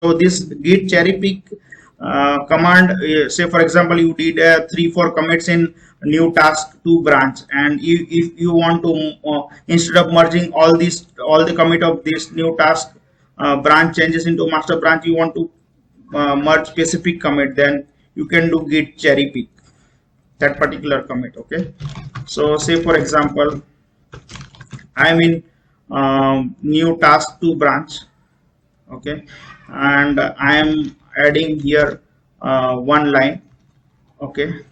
So this git cherry pick command, say for example you did 3-4 commits in new task to branch, and if you want to instead of merging all the commit of this new task branch changes into master branch, you want to merge specific commit, then you can do git cherry pick that particular commit. Okay, so say for example I'm in new task to branch. Okay, and I am adding here one line. Okay,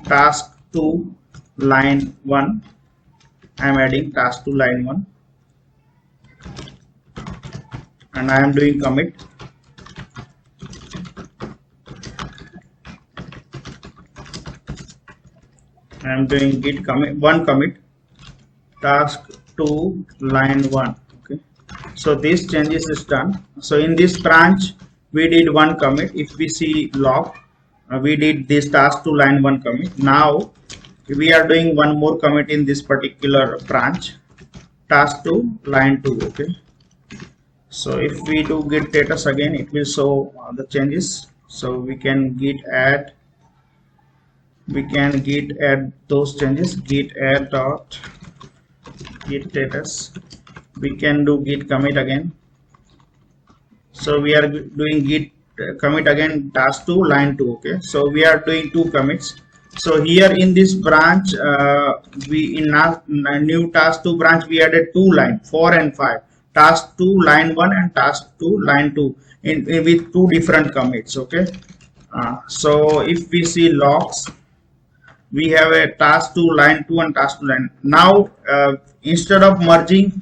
task to line 1. I am adding task to line 1 and I am doing commit. I am doing git commit, one commit, task to line 1. Okay, so this changes is done. So in this branch we did one commit. If we see log, we did this task to line 1 commit. Now we are doing one more commit in this particular branch, task to line 2. Okay, so if we do git status again, it will show the changes. So we can git add those changes. Git add dot git status. We can do git commit again. So we are doing git commit again, task to line 2. Okay, so we are doing 2 commits. So here in this branch, we in new task 2 branch we added 2 line 4 and 5, task to line 1 and task to line 2 with 2 different commits. Okay, so if we see logs, we have a task to line 2 and task to line. Now instead of merging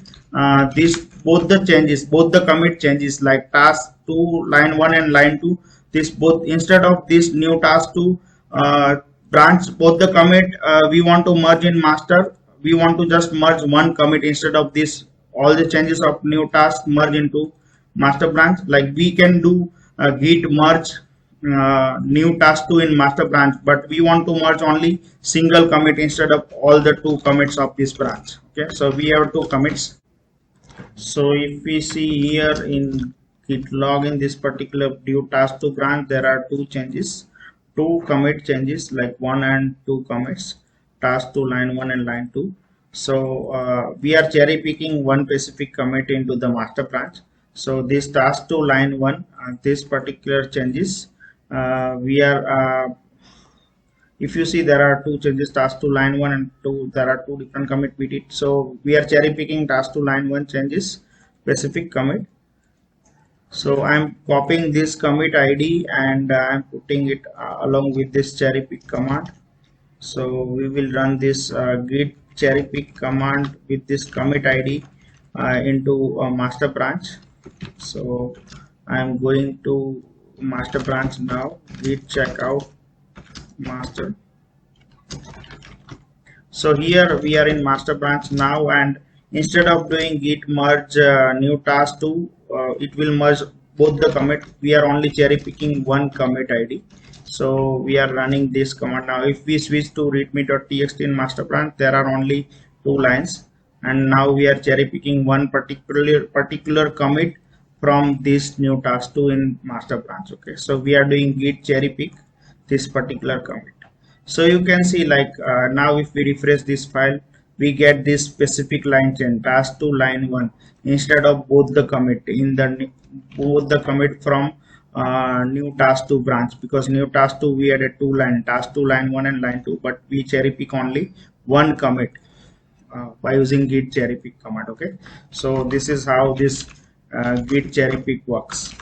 this both the commit changes like task to line 1 and line 2, this both, instead of this new task to branch both the commit, we want to merge in master. We want to just merge one commit instead of this all the changes of new task merge into master branch. Like we can do git merge new task 2 in master branch, but we want to merge only single commit instead of all the 2 commits of this branch. Okay, so we have 2 commits. So if we see here in git log, in this particular due task to branch, there are 2 changes, 2 commit changes, like 1 and 2 commits, task to line 1 and line 2. So we are cherry picking one specific commit into the master branch. So this task to line 1, this particular changes, we are if you see there are 2 changes, task to line 1 and 2, there are 2 different commit we did. So we are cherry picking task to line 1 changes specific commit. So I'm copying this commit ID and I'm putting it along with this cherry pick command. So we will run this git cherry pick command with this commit ID into a master branch. So I'm going to master branch now, git checkout master. So here we are in master branch now, and instead of doing git merge new task to, it will merge both the commit. We are only cherry picking one commit ID. So we are running this command now. If we switch to readme.txt in master branch, there are only 2 lines, and now we are cherry picking one particular commit from this new task 2 in master branch. Okay, so we are doing git cherry pick this particular commit. So you can see like now if we refresh this file, we get this specific line change, task to line 1 instead of both the commit in the both the commit from new task to branch, because new task 2 we added 2 line, task to line 1 and line 2, but we cherry pick only one commit by using git cherry pick command. Okay, so this is how this git cherry pick works.